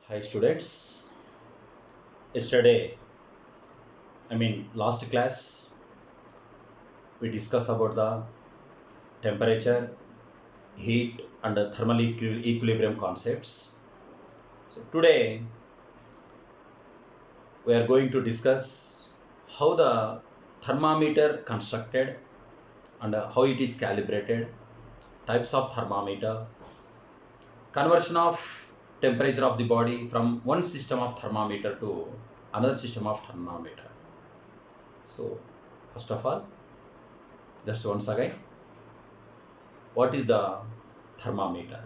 Hi students. Yesterday, last class, we discussed about the temperature, heat, and the thermal equilibrium concepts. So today, we are going to discuss how the thermometer constructed and how it is calibrated, types of thermometer, conversion of temperature of the body from one system of thermometer to another system of thermometer. So, first of all, just once again, what is the thermometer?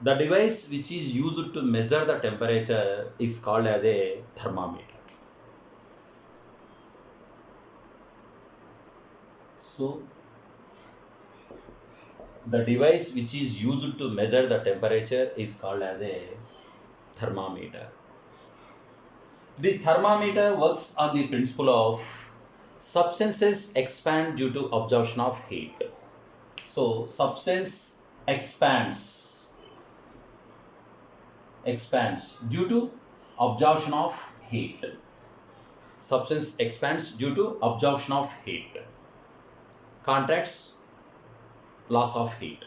The device which is used to measure the temperature is called as a thermometer. So, the device which is used to measure the temperature is called as a thermometer. This thermometer works on the principle of substances expand due to absorption of heat. So, substance expands due to absorption of heat. Substance expands due to absorption of heat. Contracts, loss of heat.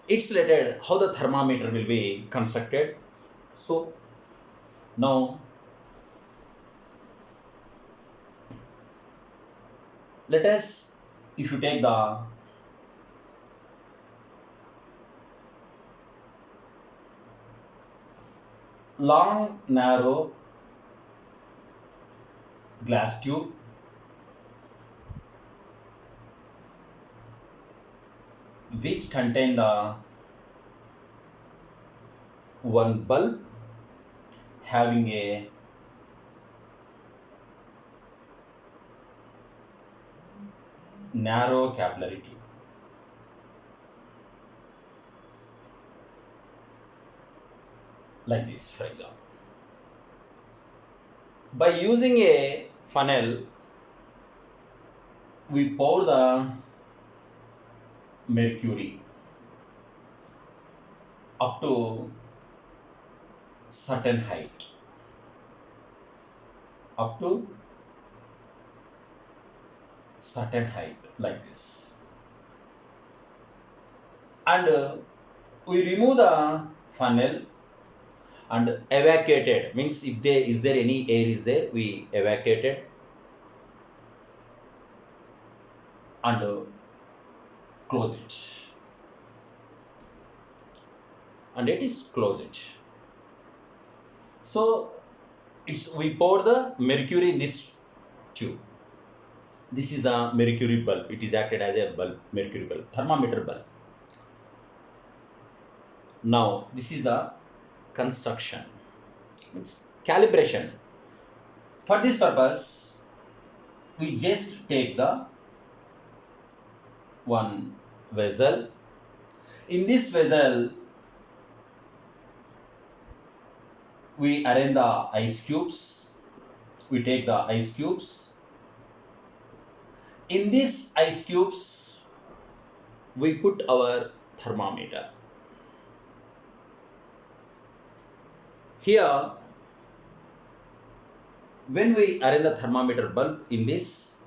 It's related how the thermometer will be constructed. So now let us, if you take the long narrow glass tube which contain the one bulb having a narrow capillary tube. Like this, for example. By using a funnel, we pour the mercury up to certain height, up to certain height, like this, and we remove the funnel and evacuate it. Means if there is there any air is there, we evacuate it and close it, and it is close it. So it's we pour the mercury in this tube. This is the mercury bulb. It is acted as a bulb, mercury bulb, thermometer bulb. Now this is the construction. It's calibration. For this purpose, we just take the one vessel. In this vessel, we arrange the ice cubes. We take the ice cubes. In these ice cubes, we put our thermometer. Here, when we arrange the thermometer bulb in this,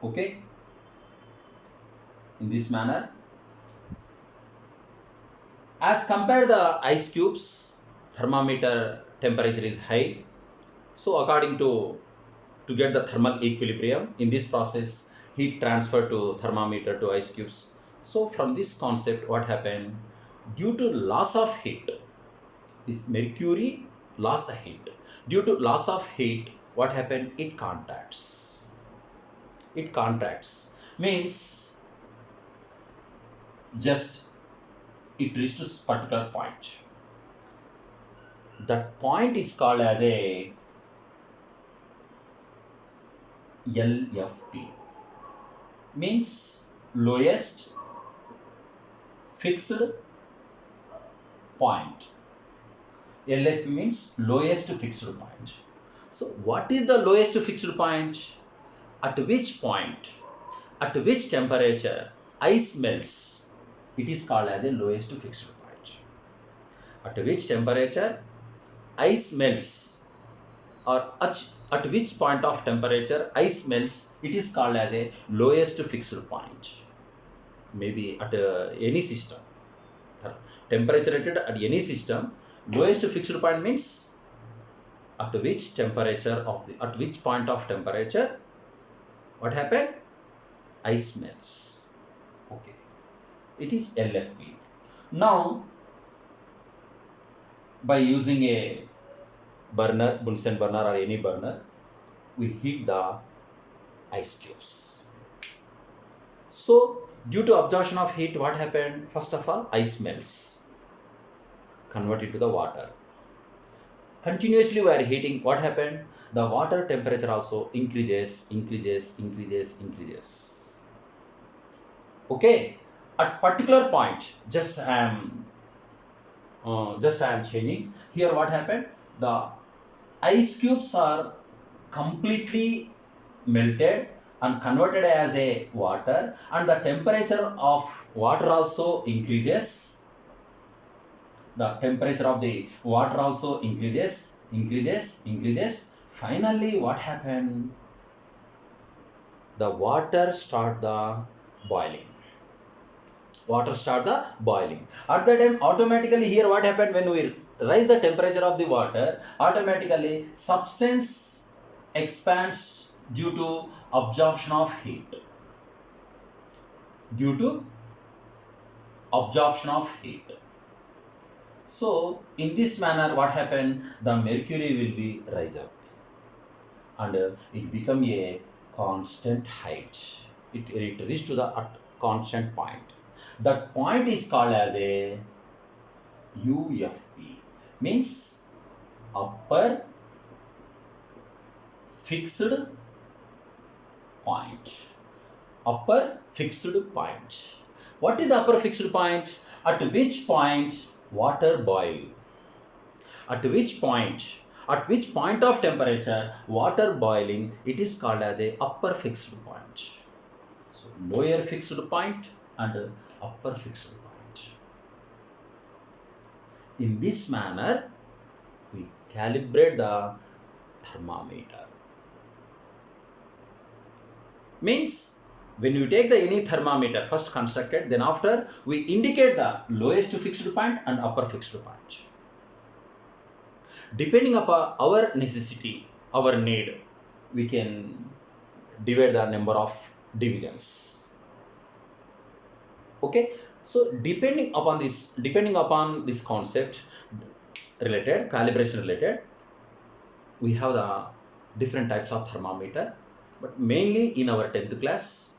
okay, in this manner, as compared the ice cubes, thermometer temperature is high. So according to get the thermal equilibrium in this process, heat transfer to thermometer to ice cubes. So from this concept, what happened? Due to loss of heat, this mercury lost the heat. Due to loss of heat, what happened? It contracts. It contracts. Means just it reaches to particular point. That point is called as a LFP. Means lowest fixed point. LF means lowest fixed point. So what is the lowest fixed point? At which point, at which temperature ice melts, it is called as the lowest fixed point. at which temperature ice melts, or at which point of temperature ice melts, it is called as a lowest fixed point. Maybe at any system, temperature rated at any system, lowest fixed point means at which temperature of the, at which point of temperature, what happened? Ice melts. Okay, it is LFP. Now, by using a burner, Bunsen burner or any burner, we heat the ice cubes. So, due to absorption of heat, what happened? First of all, ice melts, convert into the water. Continuously we are heating, what happened? The water temperature also increases. Okay, at particular point, just I am changing here. What happened? The ice cubes are completely melted and converted as a water, and the temperature of water also increases. The temperature of the water also increases. Finally, what happened? The water start the boiling. At that time, automatically here what happened? When we raise the temperature of the water, automatically substance expands due to absorption of heat. So, in this manner, what happened? The mercury will be rise up, and it become a constant height. It reaches to the constant point. That point is called as a UFP, means upper fixed point. What is the upper fixed point? At which point water boil? At which point of temperature water boiling, it is called as a upper fixed point. So lower fixed point and upper fixed point. In this manner, we calibrate the thermometer. Means, when we take the any thermometer first constructed, then after we indicate the lowest fixed point and upper fixed point. Depending upon our necessity, our need, we can divide the number of divisions. Okay, so depending upon this concept related, calibration related, we have the different types of thermometer, but mainly in our 10th class,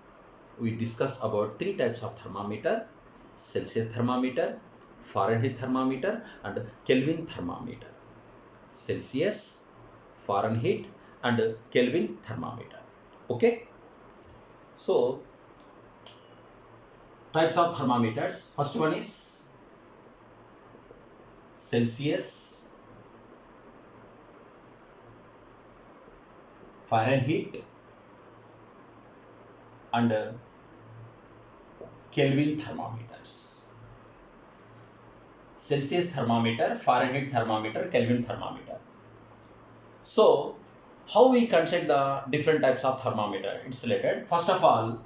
we discuss about 3 types of thermometer: Celsius thermometer, Fahrenheit thermometer, and Kelvin thermometer. Celsius, Fahrenheit, and Kelvin thermometer. Okay, so types of thermometers. First one is Celsius, Fahrenheit, and Kelvin thermometers. Celsius thermometer, Fahrenheit thermometer, Kelvin thermometer. So, how we consider the different types of thermometer? It's related. First of all,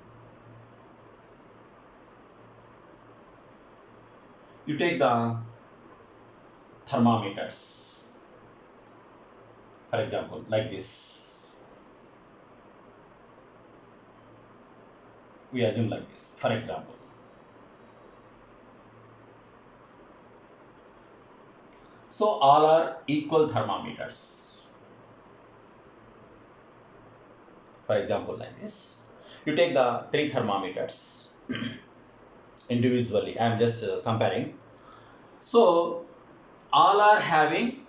you take the thermometers. For example, like this. We assume like this. For example, so all are equal thermometers. For example, like this. You take the 3 thermometers individually. I am just comparing. So all are having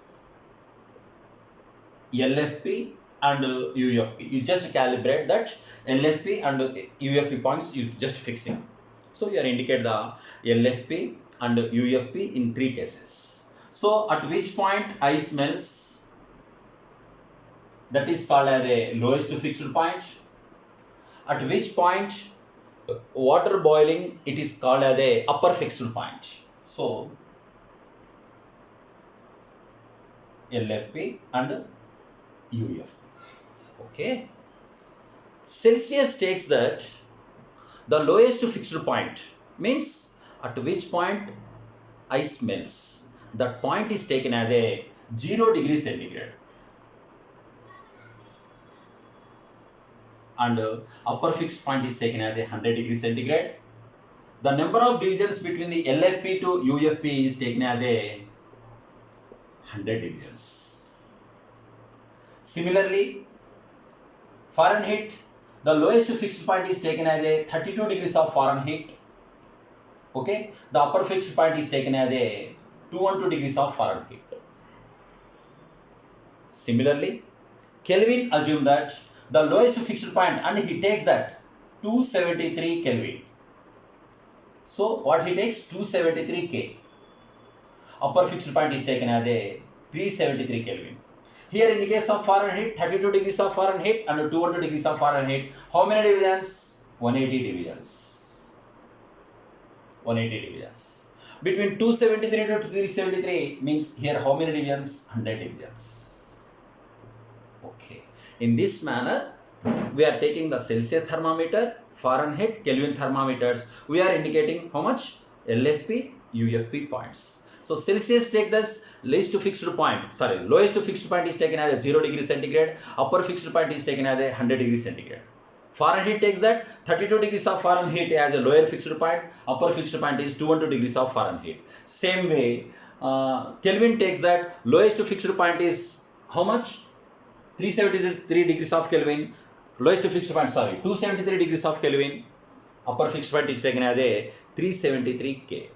LFP and UFP. You just calibrate that LFP and UFP points, you just fixing. So you indicate the LFP and UFP in 3 cases. So at which point ice melts, that is called as a lowest fixed point. At which point water boiling, it is called as a upper fixed point. So LFP and UFP. Okay. Celsius takes that the lowest fixed point means at which point ice melts. That point is taken as a 0 degree centigrade. And upper fixed point is taken as a 100 degree centigrade. The number of divisions between the LFP to UFP is taken as a 100 divisions. Similarly, Fahrenheit, the lowest fixed point is taken as a 32 degrees of Fahrenheit. Okay, the upper fixed point is taken as a 212 degrees of Fahrenheit. Similarly, Kelvin assume that the lowest fixed point and he takes that 273 Kelvin. So what he takes 273 K. Upper fixed point is taken as a 373 Kelvin. Here in the case of Fahrenheit, 32 degrees of Fahrenheit and 200 degrees of Fahrenheit, how many divisions? 180 divisions. 180 divisions. Between 273 to 373 means here how many divisions? 100 divisions. Okay. In this manner, we are taking the Celsius thermometer, Fahrenheit, Kelvin thermometers. We are indicating how much? LFP, UFP points. So Celsius take this lowest fixed point is taken as a 0 degree centigrade, upper fixed point is taken as a 100 degree centigrade. Fahrenheit takes that 32 degrees of Fahrenheit as a lower fixed point, upper fixed point is 200 degrees of Fahrenheit. Same way, Kelvin takes that lowest fixed point is how much? 373 degrees of Kelvin, lowest fixed point, 273 degrees of Kelvin, upper fixed point is taken as a 373 K.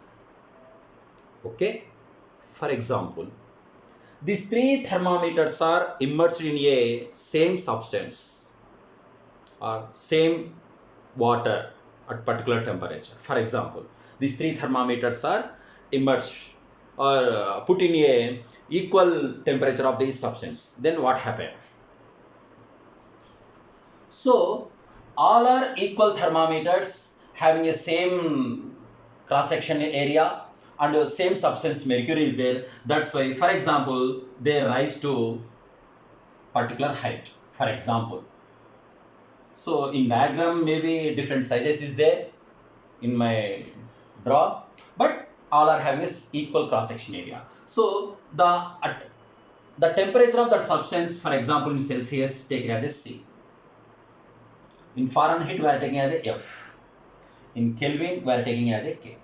Okay, for example, these three thermometers are immersed in a same substance or same water at particular temperature. For example, these three thermometers are immersed or put in a equal temperature of the substance. Then what happens? So all are equal thermometers having a same cross-section area and same substance mercury is there. That's why, for example, they rise to particular height. For example, so in diagram maybe different sizes is there in my draw, but all are having a equal cross-section area. So the temperature of that substance, for example, in Celsius, taken as a C. In Fahrenheit, we are taking as a F. In Kelvin, we are taking as a K.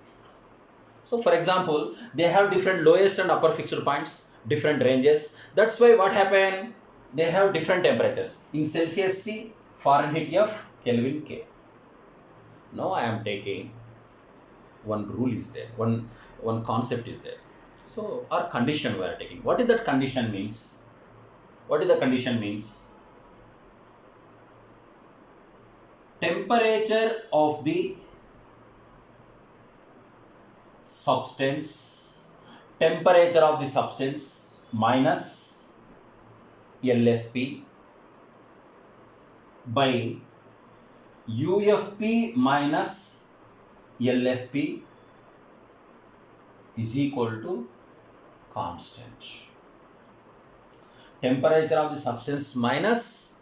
So, for example, they have different lowest and upper fixed points, different ranges. That's why what happened? They have different temperatures. In Celsius C, Fahrenheit F, Kelvin K. Now I am taking one rule is there, one concept is there. So, our condition we are taking. What is that condition means? What is the condition means? Temperature of the substance, temperature of the substance minus LFP by UFP minus LFP is equal to constant. Temperature of the substance minus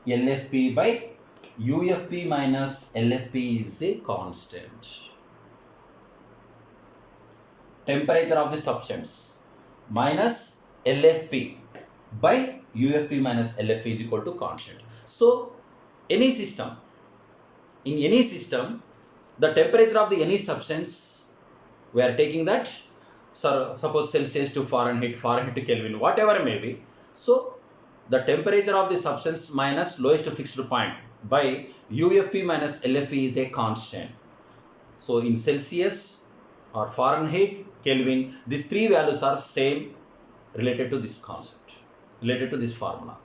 LFP by UFP minus LFP is a constant. Temperature of the substance minus LFP by UFP minus LFP is equal to constant. So, any system, in any system, the temperature of the any substance, we are taking that, suppose Celsius to Fahrenheit, Fahrenheit to Kelvin, whatever may be. So, the temperature of the substance minus lowest fixed point by UFP minus LFP is a constant. So, in Celsius or Fahrenheit, Kelvin, these three values are same related to this concept, related to this formula.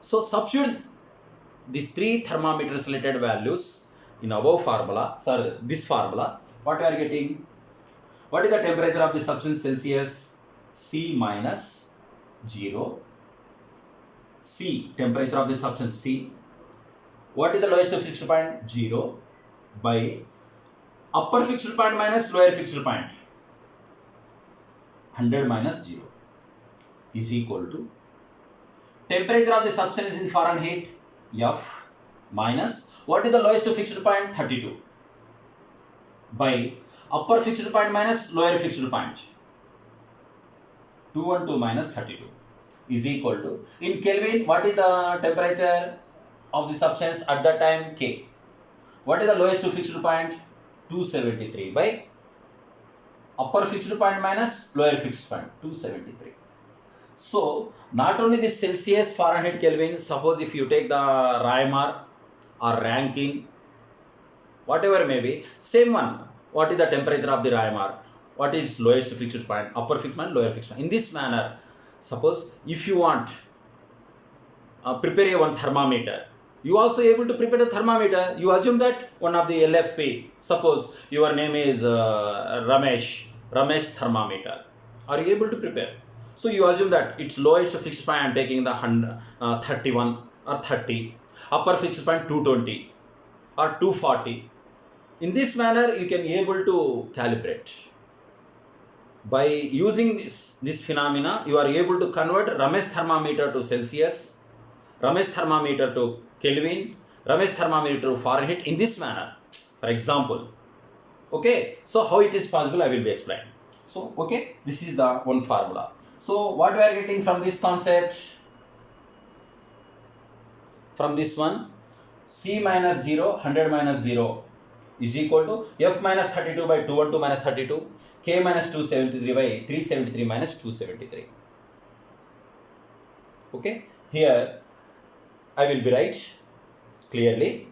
So substitute these three thermometers related values in above formula, this formula, what we are getting? What is the temperature of the substance Celsius? C minus 0. C, temperature of the substance C. What is the lowest fixed point? 0 by upper fixed point minus lower fixed point. 100 minus 0. is equal to temperature of the substance in Fahrenheit F minus what is the lowest fixed point 32 by upper fixed point minus lower fixed point 212 minus 32 is equal to, in Kelvin, what is the temperature of the substance at that time? K. What is the lowest fixed point? 273 by upper fixed point minus lower fixed point 273. So not only this Celsius, Fahrenheit, Kelvin, suppose if you take the Raimar or ranking, whatever may be, same one. What is the temperature of the Raimar? What is its lowest fixed point? Upper fixed point, lower fixed point. In this manner, suppose if you want prepare one thermometer, you also able to prepare the thermometer. You assume that one of the LFP, suppose your name is Ramesh thermometer. Are you able to prepare? So you assume that its lowest fixed point I am taking the 31 or 30, upper fixed point 220 or 240. In this manner, you can able to calibrate. By using this phenomena, you are able to convert Ramesh thermometer to Celsius, Ramesh thermometer to Kelvin, Ramesh thermometer to Fahrenheit in this manner. For example, okay. So how it is possible, I will be explaining. So okay, this is the one formula. So what we are getting from this concept? From this one, C minus 0, 100 minus 0 is equal to F minus 32 by 212 minus 32, K minus 273 by 373 minus 273. Okay, here I will be write clearly.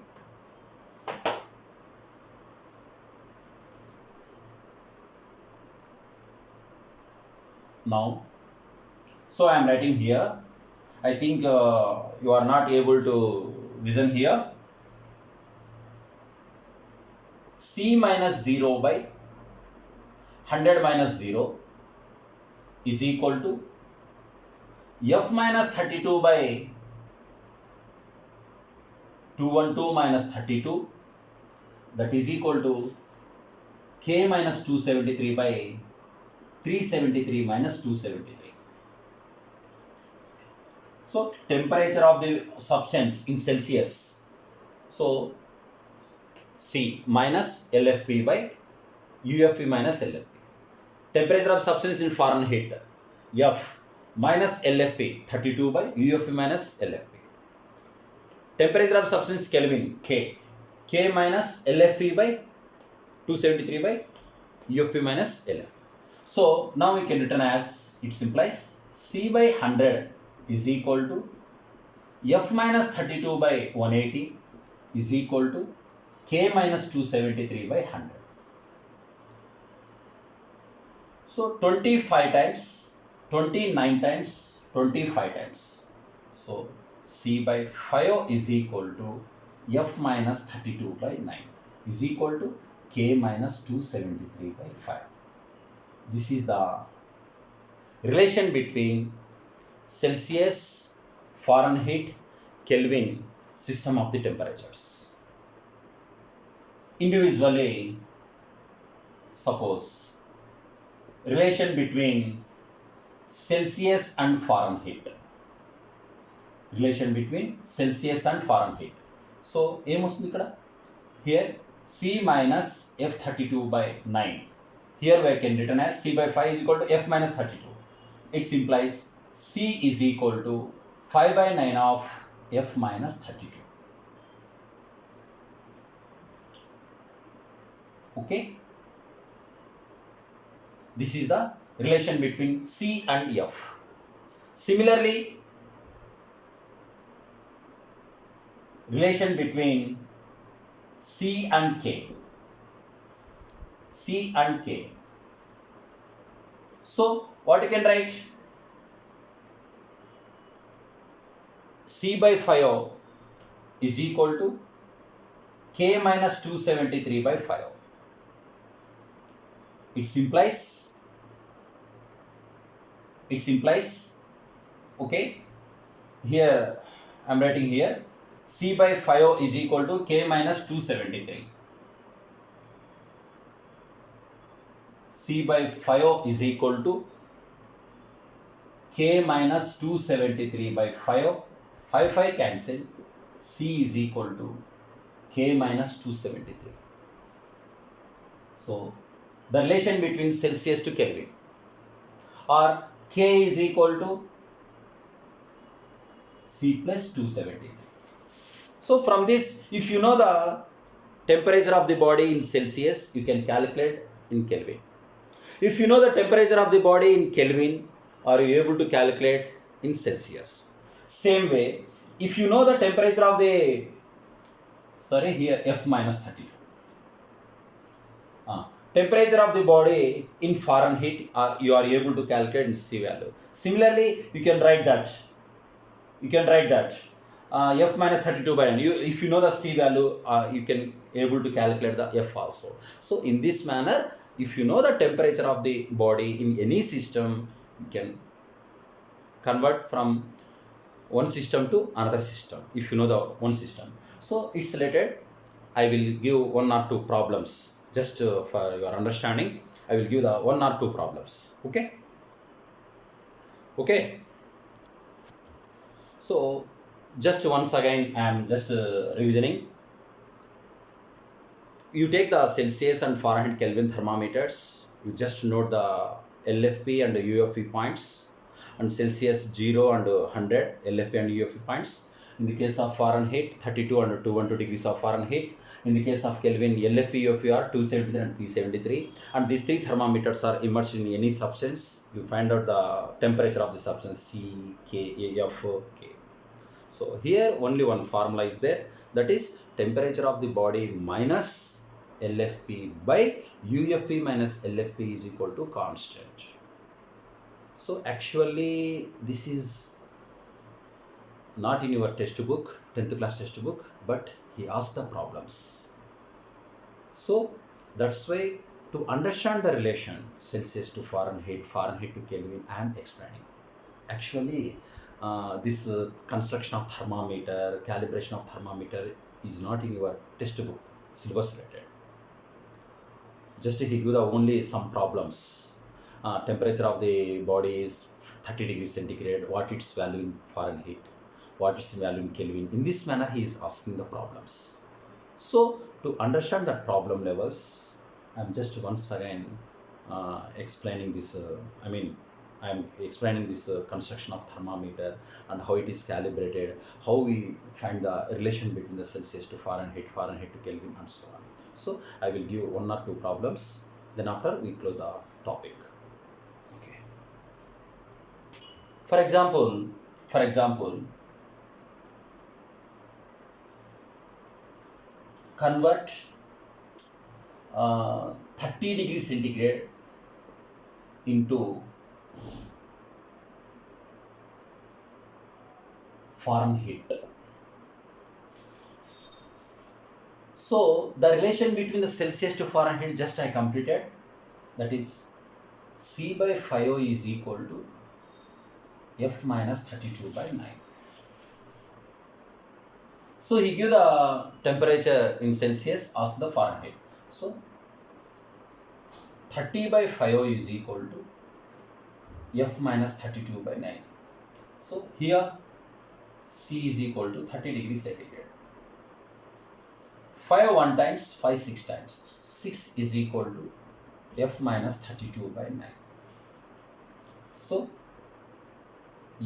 Now, so I am writing here. I think you are not able to vision here. C minus 0 by 100 minus 0 is equal to F minus 32 by 212 minus 32, that is equal to K minus 273 by 373 minus 273. So temperature of the substance in Celsius. So C minus LFP by UFP minus LFP. Temperature of substance in Fahrenheit F minus LFP 32 by UFP minus LFP. Temperature of substance Kelvin K minus LFP by 273 by UFP minus LFP. So now we can written as it implies C by 100 is equal to F minus 32 by 180 is equal to K minus 273 by 100. So 25 times, 29 times, 25 times. So C by 5 is equal to F minus 32 by 9 is equal to K minus 273 by 5. This is the relation between Celsius, Fahrenheit, Kelvin system of the temperatures. Individually, suppose relation between Celsius and Fahrenheit. Relation between Celsius and Fahrenheit. So, here C minus F32 by 9. Here we can written as C by 5 is equal to F minus 32. It implies C is equal to 5 by 9 of F minus 32. Okay. This is the relation between C and F. Similarly, relation between C and K. C and K. So, what you can write? C by 5 is equal to K minus 273 by 5. It implies, okay, here I am writing here C by 5 is equal to K minus 273. C by 5 is equal to K minus 273 by 5. 5 cancel. C is equal to K minus 273. So the relation between Celsius to Kelvin, or K is equal to C plus 273. So from this, if you know the temperature of the body in Celsius, you can calculate in Kelvin. If you know the temperature of the body in Kelvin, are you able to calculate in Celsius? Same way, if you know the temperature of the, here F minus 32. Temperature of the body in Fahrenheit, you are able to calculate in C value. Similarly, you can write that. F minus 32 by 9. If you know the C value, you can able to calculate the F also. So in this manner, if you know the temperature of the body in any system, you can convert from one system to another system if you know the one system. So it's related. I will give one or two problems just for your understanding. I will give the one or two problems. Okay. So just once again, I am just revisioning. You take the Celsius and Fahrenheit Kelvin thermometers. You just note the LFP and the UFP points, and Celsius 0 and 100 LFP and UFP points. In the case of Fahrenheit, 32 and 212 degrees of Fahrenheit. In the case of Kelvin, LFP, UFP are 273 and 373. And these three thermometers are immersed in any substance. You find out the temperature of the substance C, K, F, K. So here only one formula is there, that is temperature of the body minus LFP by UFP minus LFP is equal to constant. So actually this is not in your textbook, 10th class textbook, but he asked the problems. So that's why to understand the relation Celsius to Fahrenheit, Fahrenheit to Kelvin, I am explaining. Actually this construction of thermometer, calibration of thermometer is not in your textbook, syllabus related. Just he give the only some problems. Temperature of the body is 30 degrees centigrade, what its value in Fahrenheit, what its value in Kelvin. In this manner he is asking the problems. So to understand the problem levels, I am just once again explaining this, I am explaining this construction of thermometer and how it is calibrated, how we find the relation between the Celsius to Fahrenheit, Fahrenheit to Kelvin, and so on. So I will give one or two problems, then after we close the topic. Okay. For example, convert 30 degrees centigrade into Fahrenheit. So the relation between the Celsius to Fahrenheit just I completed, that is C by 5 is equal to F minus 32 by 9. So he give the temperature in Celsius, ask the Fahrenheit. So 30 by 5 is equal to F minus 32 by 9. So here C is equal to 30 degrees centigrade. 5 1 times, 5 6 times. 6 is equal to F minus 32 by 9. So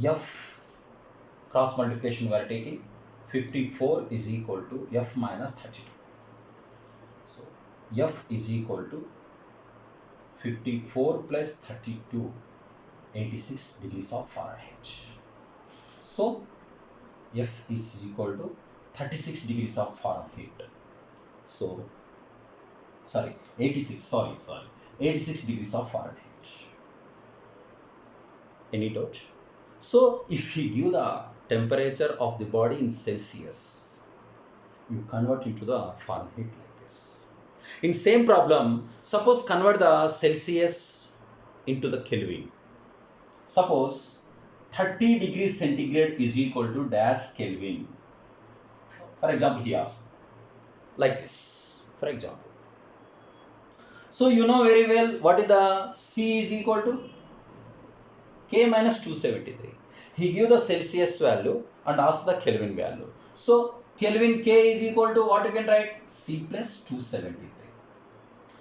F cross multiplication we are taking, 54 is equal to F minus 32. So F is equal to 54 plus 32, 86 degrees of Fahrenheit. So F is equal to 36 degrees of Fahrenheit. So, 86 degrees of Fahrenheit. Any doubt? So, if you give the temperature of the body in Celsius, you convert into the Fahrenheit like this. In same problem, suppose convert the Celsius into the Kelvin. Suppose 30 degrees centigrade is equal to dash Kelvin. For example, he asked like this, for example. So you know very well what is the C is equal to K minus 273. He give the Celsius value and also the Kelvin value. So Kelvin K is equal to what you can write? C plus 273.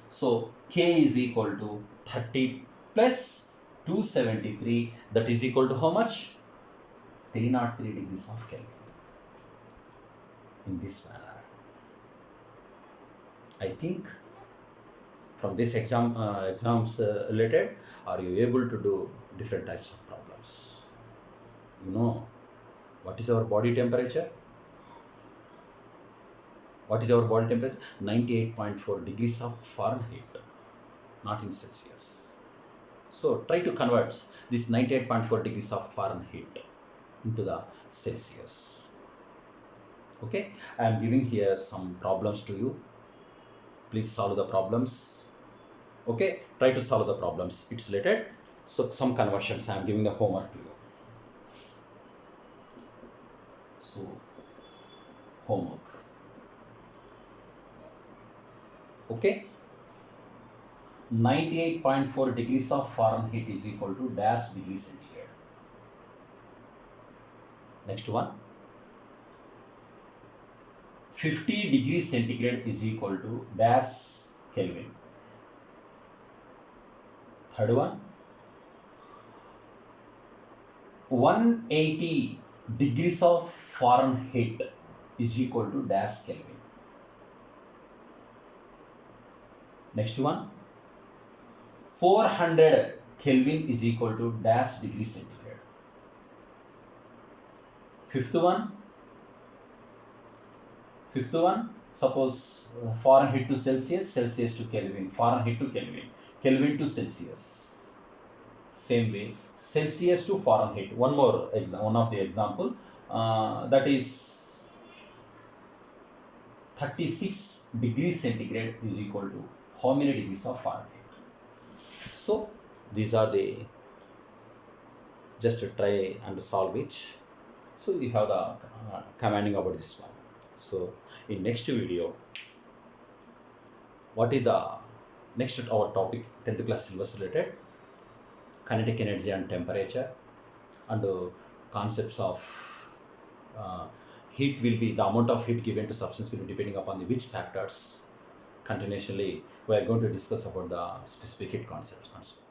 So K is equal to 30 plus 273. That is equal to how much? 303 degrees of Kelvin. In this manner. I think from this exams related, are you able to do different types of problems? You know, what is our body temperature? What is our body temperature? 98.4 degrees of Fahrenheit, not in Celsius. So try to convert this 98.4 degrees of Fahrenheit into the Celsius. Okay, I am giving here some problems to you. Please solve the problems. Okay, try to solve the problems. It's related. So some conversions, I am giving the homework to you. So homework. Okay, 98.4 degrees of Fahrenheit is equal to dash degree centigrade. Next one, 50 degrees centigrade is equal to dash Kelvin. Third one, 180 degrees of Fahrenheit is equal to dash Kelvin. Next one, 400 Kelvin is equal to dash degree centigrade. Fifth one, suppose Fahrenheit to Celsius, Celsius to Kelvin, Fahrenheit to Kelvin, Kelvin to Celsius. Same way, Celsius to Fahrenheit. One of the example, that is 36 degrees centigrade is equal to how many degrees of Fahrenheit? So these are the, just to try and solve it. So we have the commanding about this one. So in next video, what is the next our topic? 10th class syllabus related kinetic energy and temperature, and concepts of heat will be, the amount of heat given to substance will be depending upon the which factors. Continuously we are going to discuss about the specific heat concepts and so on.